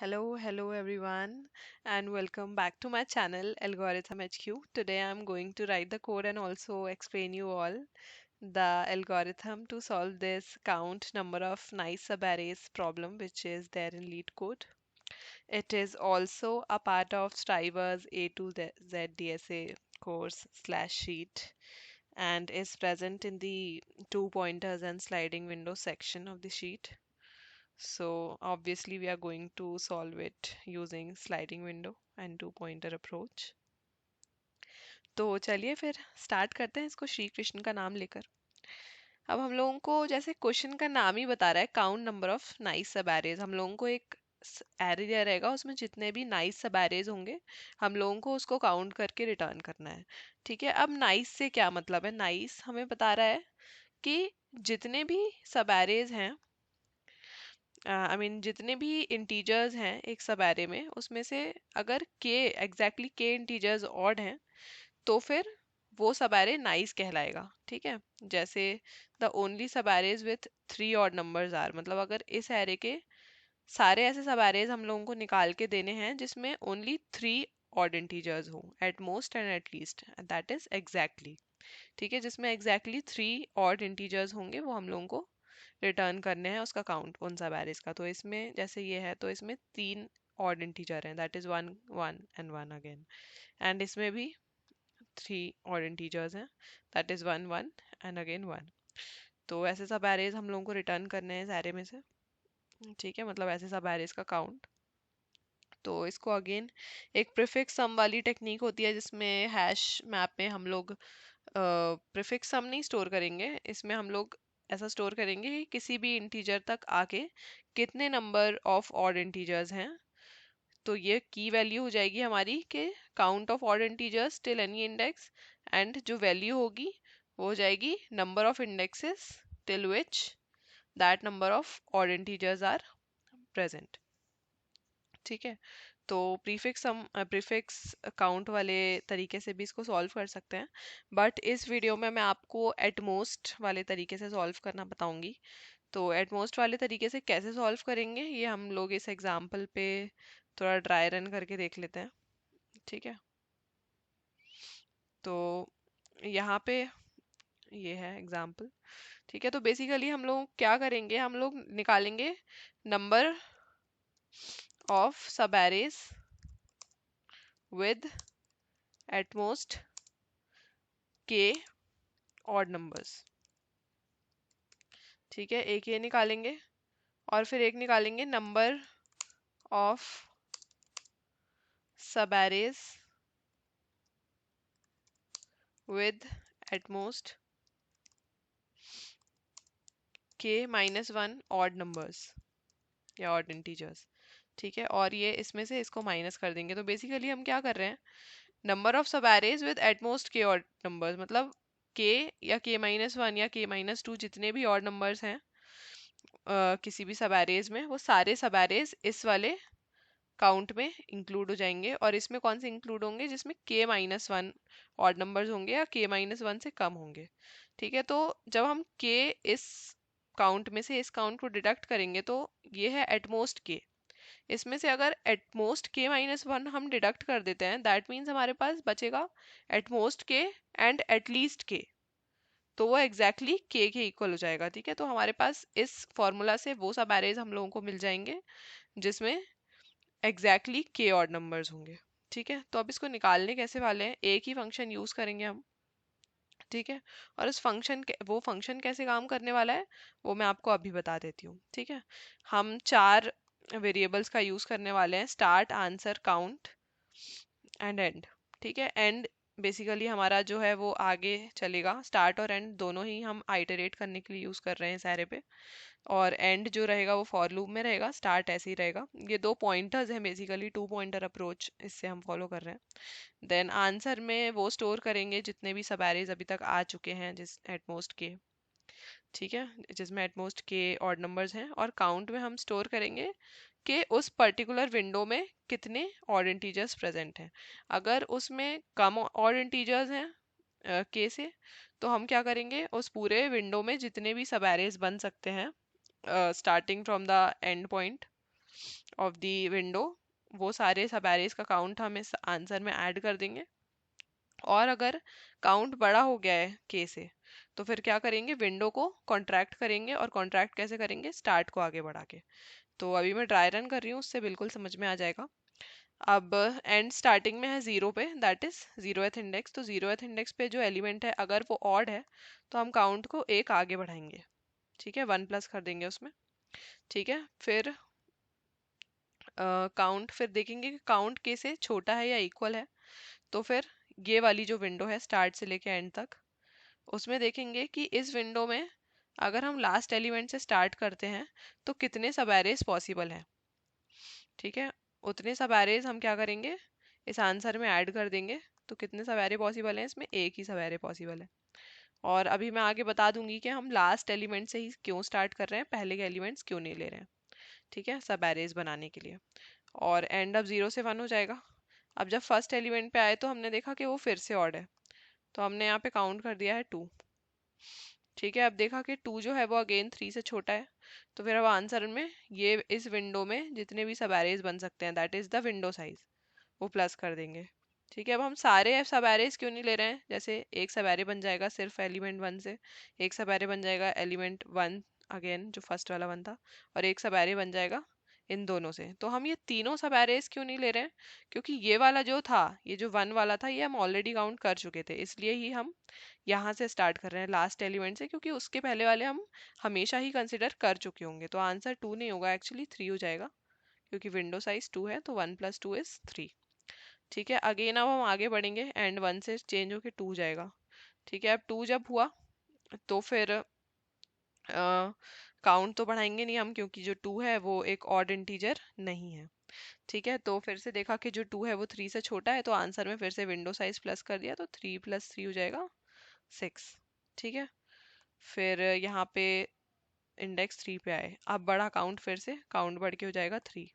Hello everyone, and welcome back to my channel Algorithm HQ. Today I'm going to write the code and also explain you all the algorithm to solve this count number of nice subarrays problem which is there in lead code. It is also a part of Striver's A to Z DSA course slash sheet and is present in the two pointers and sliding window section of the sheet. So obviously we are going to solve it using sliding window and two pointer approach. तो चलिए फिर start करते हैं इसको श्री कृष्ण का नाम लेकर। अब हम लोगों को जैसे क्वेश्चन का नाम ही बता रहा है काउंट नंबर ऑफ नाइस सब एरेज, हम लोगों को एक एरे दिया रहेगा उसमें जितने भी नाइस सब एरेज होंगे हम लोगों को उसको काउंट करके रिटर्न करना है। ठीक है, अब नाइस से क्या मतलब है? नाइस हमें बता रहा है कि जितने भी सब एरेज हैं, जितने भी इंटीजर्स हैं एक सब एरे में, उसमें से अगर के एग्जैक्टली के इंटीजर्स ऑड हैं तो फिर वो सब एरे नाइस कहलाएगा। ठीक है, जैसे the only sub arrays with three odd numbers are, मतलब अगर इस एरे के सारे ऐसे सब एरेज हम लोगों को निकाल के देने हैं जिसमें ओनली थ्री ऑड इंटीजर्स हो, at most and at least, that is exactly. ठीक है, जिसमें एग्जैक्टली थ्री ऑड इंटीजर्स होंगे वो हम लोगों को रिटर्न करने हैं उसका काउंट उन सब एरेज का। तो इसमें जैसे ये है तो इसमें तीन ऑड इंटीजर हैं, that is one one and one again, and इसमें भी थ्री ऑड इंटीजर्स हैं, that is one one and again one. तो ऐसे सब एरेज हम लोगों को रिटर्न करने हैं इस एरे में से। ठीक है, मतलब ऐसे सब एरेज का काउंट। तो इसको अगेन एक प्रीफिक्स सम वाली टेक्निक होती है जिसमें हैश मैप में हम लोग प्रीफिक्स सम नहीं स्टोर करेंगे, इसमें हम लोग ऐसा स्टोर करेंगे कि किसी भी इंटीजर तक आके कितने नंबर ऑफ ऑड इंटीजर्स हैं। तो ये की वैल्यू हो जाएगी हमारी कि count of odd integers till any index, and जो वैल्यू होगी वो हो जाएगी number of indexes till which that number of odd integers are present. ठीक है, तो प्रीफिक्स काउंट वाले तरीके से भी इसको सॉल्व कर सकते हैं, बट इस वीडियो में मैं आपको एटमोस्ट वाले तरीके से सॉल्व करना बताऊंगी। तो एटमोस्ट वाले तरीके से कैसे सॉल्व करेंगे ये हम लोग इस एग्जाम्पल पे थोड़ा ड्राई रन करके देख लेते हैं। ठीक है, तो यहाँ पे ये है एग्जाम्पल। ठीक है, तो बेसिकली हम लोग क्या करेंगे, हम लोग निकालेंगे नंबर ऑफ सब एरेज विद एटमोस्ट के ऑड नंबर्स। ठीक है, एक ये निकालेंगे और फिर एक निकालेंगे नंबर ऑफ सब एरेज विद एटमोस्ट के माइनस वन ऑड नंबर्स या ऑड इंटीजर्स। ठीक है, और ये इसमें से इसको माइनस कर देंगे। तो बेसिकली हम क्या कर रहे हैं, नंबर ऑफ सब एरेज विद एटमोस्ट के ऑड नंबर्स, मतलब के या के माइनस वन या के माइनस टू जितने भी ऑड नंबर्स हैं किसी भी सब एरेज में, वो सारे सब एरेज इस वाले काउंट में इंक्लूड हो जाएंगे। और इसमें कौन से इंक्लूड होंगे, जिसमें के माइनस वन ऑड नंबर्स होंगे या के माइनस वन से कम होंगे। ठीक है, तो जब हम के इस काउंट में से इस काउंट को डिडक्ट करेंगे तो ये है एटमोस्ट के, इसमें से अगर एटमोस्ट के माइनस वन हम डिडक्ट कर देते हैं दैट मीन्स हमारे पास बचेगा एटमोस्ट के एंड एटलीस्ट के, तो वो एग्जैक्टली के इक्वल हो जाएगा। ठीक है, तो हमारे पास इस फॉर्मूला से वो सब एरेज हम लोगों को मिल जाएंगे जिसमें एग्जैक्टली के ऑड नंबर्स होंगे। ठीक है, तो अब इसको निकालने कैसे वाले हैं, एक ही फंक्शन यूज करेंगे हम। ठीक है, और उस फंक्शन वो फंक्शन कैसे काम करने वाला है वो मैं आपको अभी बता देती हूँ। ठीक है, हम चार वेरिएबल्स का यूज करने वाले हैं, start, answer, count and and. ठीक है, एंड बेसिकली हमारा जो है वो आगे चलेगा, स्टार्ट और एंड दोनों ही हम आइटरेट करने के लिए यूज कर रहे हैं सारे पे, और एंड जो रहेगा वो फॉर लूप में रहेगा, स्टार्ट ऐसे ही रहेगा। ये दो पॉइंटर्स हैं, बेसिकली टू पॉइंटर अप्रोच इससे हम फॉलो कर रहे हैं। देन आंसर में वो स्टोर करेंगे जितने भी सब एरेज अभी तक आ चुके हैं जिस एटमोस्ट के। ठीक है, जिसमें एटमोस्ट के ऑड नंबर्स हैं, और काउंट में हम स्टोर करेंगे कि उस पर्टिकुलर विंडो में कितने ऑड इंटीजर्स प्रेजेंट हैं। अगर उसमें कम ऑड इंटीजर्स हैं के से, तो हम क्या करेंगे, उस पूरे विंडो में जितने भी सब एरेज बन सकते हैं starting from the end point of the window, वो सारे सब एरेज का काउंट हम इस आंसर में ऐड कर देंगे। और अगर काउंट बड़ा हो गया है के से, तो फिर क्या करेंगे, विंडो को कॉन्ट्रैक्ट करेंगे। और कॉन्ट्रैक्ट कैसे करेंगे, स्टार्ट को आगे बढ़ा के। तो अभी मैं ड्राई रन कर रही हूँ, उससे बिल्कुल समझ में आ जाएगा। अब एंड स्टार्टिंग में है जीरो पे, दैट इज जीरोथ इंडेक्स। तो जीरोथ इंडेक्स पे जो एलिमेंट है अगर वो ऑड है तो हम काउंट को एक आगे बढ़ाएंगे, ठीक है, वन प्लस कर देंगे उसमें। ठीक है, फिर काउंट फिर देखेंगे कि काउंट के से छोटा है या इक्वल है। तो फिर ये वाली जो विंडो है स्टार्ट से लेके एंड तक, उसमें देखेंगे कि इस विंडो में अगर हम लास्ट एलिमेंट से स्टार्ट करते हैं तो कितने सब एरेज पॉसिबल हैं। ठीक है, उतने सब एरेज हम क्या करेंगे, इस आंसर में ऐड कर देंगे। तो कितने सब एरे पॉसिबल हैं, इसमें एक ही सब एरे पॉसिबल है। और अभी मैं आगे बता दूंगी कि हम लास्ट एलिमेंट से ही क्यों स्टार्ट कर रहे हैं, पहले के एलिमेंट्स क्यों नहीं ले रहे हैं। ठीक है, सब एरेज बनाने के लिए। और एंड अब जीरो से वन हो जाएगा। अब जब फर्स्ट एलिमेंट पे आए तो हमने देखा कि वो फिर से ऑड है, तो हमने यहाँ पे काउंट कर दिया है टू। ठीक है, अब देखा कि टू जो है वो अगेन थ्री से छोटा है। तो फिर अब आंसर में ये इस विंडो में जितने भी सब एरेज बन सकते हैं, that is the window size, वो प्लस कर देंगे। ठीक है, अब हम सारे सब एरेज क्यों नहीं ले रहे हैं, जैसे एक सब एरे बन जाएगा सिर्फ एलिमेंट वन से, एक सब एरे बन जाएगा एलिमेंट वन अगेन जो फर्स्ट वाला वन था, और एक सब एरे बन जाएगा इन दोनों से। तो हम ये तीनों सब एरेज क्यों नहीं ले रहे हैं, क्योंकि ये वाला जो था, ये जो वन वाला था, ये हम ऑलरेडी काउंट कर चुके थे, इसलिए ही हम यहाँ से स्टार्ट कर रहे हैं लास्ट एलिमेंट से, क्योंकि उसके पहले वाले हम हमेशा ही कंसिडर कर चुके होंगे। तो आंसर टू नहीं होगा, एक्चुअली थ्री हो जाएगा, क्योंकि विंडो साइज टू है तो one plus two is three. ठीक है, अगेन अब हम आगे बढ़ेंगे एंड वन से चेंज होके टू जाएगा। ठीक है, अब टू जब हुआ तो फिर काउंट तो बढ़ाएंगे नहीं हम, क्योंकि जो टू है वो एक ऑड इंटीजर नहीं है। ठीक है, तो फिर से देखा कि जो टू है वो थ्री से छोटा है, तो आंसर में फिर से विंडो साइज प्लस कर दिया, तो थ्री प्लस थ्री हो जाएगा सिक्स। ठीक है, फिर यहाँ पे इंडेक्स थ्री पे आए, अब बड़ा काउंट, फिर से काउंट बढ़ के हो जाएगा थ्री।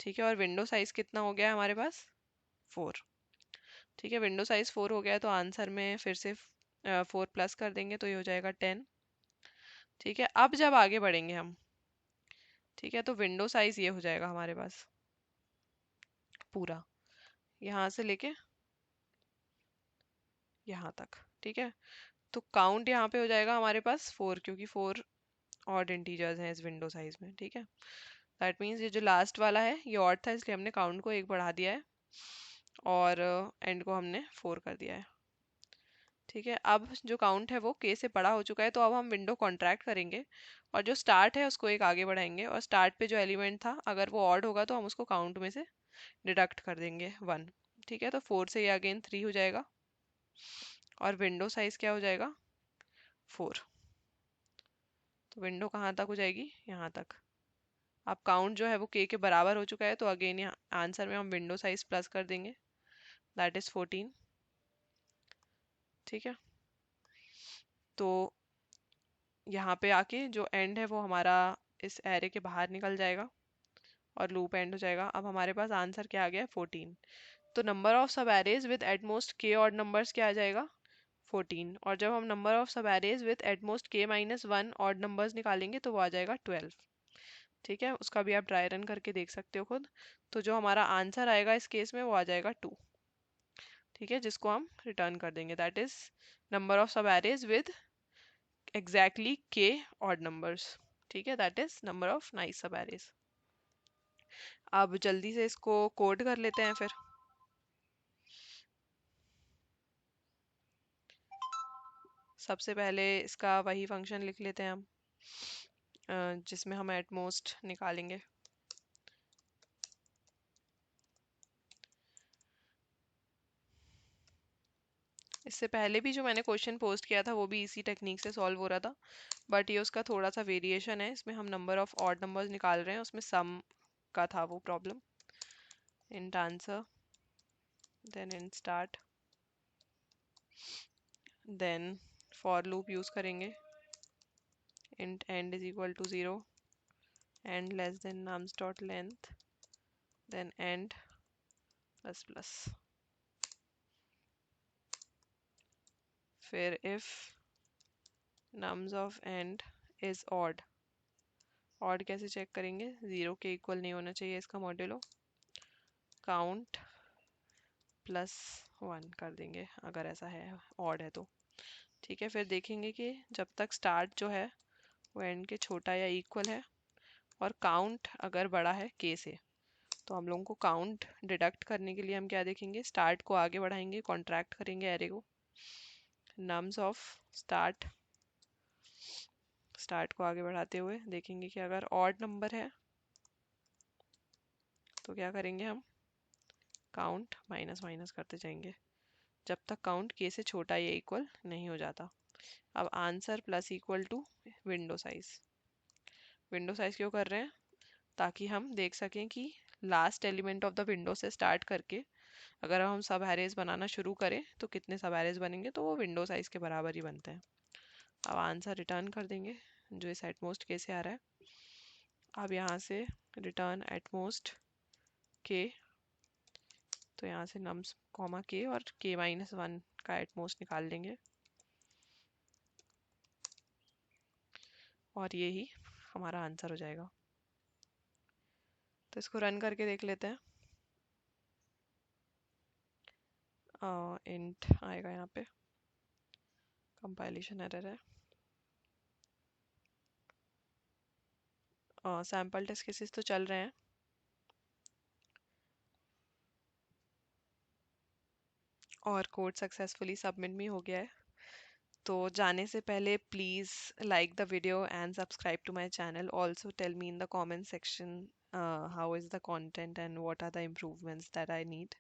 ठीक है, और विंडो साइज कितना हो गया है हमारे पास, फोर। ठीक है, विंडो साइज फोर हो गया है, तो आंसर में फिर से फोर प्लस कर देंगे, तो ये हो जाएगा टेन। ठीक है, अब जब आगे बढ़ेंगे हम, ठीक है, तो विंडो साइज ये हो जाएगा हमारे पास पूरा, यहाँ से लेके यहाँ तक। ठीक है, तो काउंट यहाँ पे हो जाएगा हमारे पास फोर, क्योंकि फोर ऑड इंटीजर्स हैं इस विंडो साइज में। ठीक है, दैट मीन्स ये जो लास्ट वाला है ये ऑड था, इसलिए हमने काउंट को एक बढ़ा दिया है और एंड को हमने फोर कर दिया है। ठीक है, अब जो काउंट है वो के से बड़ा हो चुका है, तो अब हम विंडो कॉन्ट्रैक्ट करेंगे और जो स्टार्ट है उसको एक आगे बढ़ाएंगे। और स्टार्ट पे जो एलिमेंट था अगर वो ऑड होगा तो हम उसको काउंट में से डिडक्ट कर देंगे वन। ठीक है, तो फोर से ये अगेन थ्री हो जाएगा और विंडो साइज क्या हो जाएगा, फोर। तो विंडो कहाँ तक हो जाएगी, यहाँ तक। अब काउंट जो है वो के बराबर हो चुका है, तो अगेन यहाँ आंसर में हम विंडो साइज प्लस कर देंगे, दैट इज 14। ठीक है, तो यहाँ पे आके जो एंड है वो हमारा इस एरे के बाहर निकल जाएगा और लूप एंड हो जाएगा। अब हमारे पास आंसर क्या आ गया है, 14। तो नंबर ऑफ सब एरेज विद एटमोस्ट के ऑड नंबर्स क्या आ जाएगा, 14। और जब हम नंबर ऑफ सब एरेज विद एटमोस्ट के माइनस वन ऑड नंबर्स निकालेंगे तो वो आ जाएगा 12। ठीक है, उसका भी आप ड्राई रन करके देख सकते हो खुद। तो जो हमारा आंसर आएगा इस केस में वो आ जाएगा टू। ठीक है, जिसको हम रिटर्न कर देंगे, दैट इज नंबर ऑफ सब एरेज विद एग्जैक्टली के ऑड नंबर्स। ठीक है, that is number of nice सब एरेज। अब जल्दी से इसको कोड कर लेते हैं फिर। सबसे पहले इसका वही फंक्शन लिख लेते हैं हम जिसमें हम एटमोस्ट निकालेंगे। इससे पहले भी जो मैंने क्वेश्चन पोस्ट किया था वो भी इसी टेक्निक से सॉल्व हो रहा था, बट ये उसका थोड़ा सा वेरिएशन है, इसमें हम नंबर ऑफ ऑड नंबर्स निकाल रहे हैं, उसमें सम का था वो problem. Int answer, then int start, then for loop use करेंगे, int end is equal to 0, end less than nums dot length, then end plus plus, फिर if nums of end is odd odd कैसे check करेंगे, 0 के equal नहीं होना चाहिए इसका modulo, count +1 कर देंगे अगर ऐसा है ऑड है तो। ठीक है, फिर देखेंगे कि जब तक स्टार्ट जो है वो एंड के छोटा या इक्वल है और काउंट अगर बड़ा है के से, तो हम लोगों को काउंट डिडक्ट करने के लिए हम क्या देखेंगे, स्टार्ट को आगे बढ़ाएंगे, कॉन्ट्रैक्ट करेंगे एरे को, नम्स ऑफ स्टार्ट, स्टार्ट को आगे बढ़ाते हुए देखेंगे कि अगर ऑड नंबर है तो क्या करेंगे हम, काउंट माइनस माइनस करते जाएंगे जब तक काउंट के से छोटा या इक्वल नहीं हो जाता। अब answer plus equal to window size, window size क्यों कर रहे हैं, ताकि हम देख सकें कि last element of the window से स्टार्ट करके अगर हम सब एरेज बनाना शुरू करें तो कितने सब एरेज बनेंगे, तो वो विंडो साइज के बराबर ही बनते हैं। अब आंसर रिटर्न कर देंगे जो इस एटमोस्ट के से आ रहा है। अब यहाँ से रिटर्न एटमोस्ट के, तो यहाँ से नम्स कॉमा के और k-1 का एटमोस्ट निकाल लेंगे और ये ही हमारा आंसर हो जाएगा। तो इसको रन करके देख लेते हैं। इंट आएगा यहाँ पे, कंपाइलेशन एरर है। सैम्पल टेस्ट केसेस तो चल रहे हैं और कोड सक्सेसफुली सबमिट भी हो गया है। तो जाने से पहले please like the video and subscribe to my channel, also tell me in the comment section how is the content and what are the improvements that I need.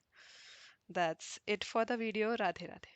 That's it for the video. Radhe Radhe.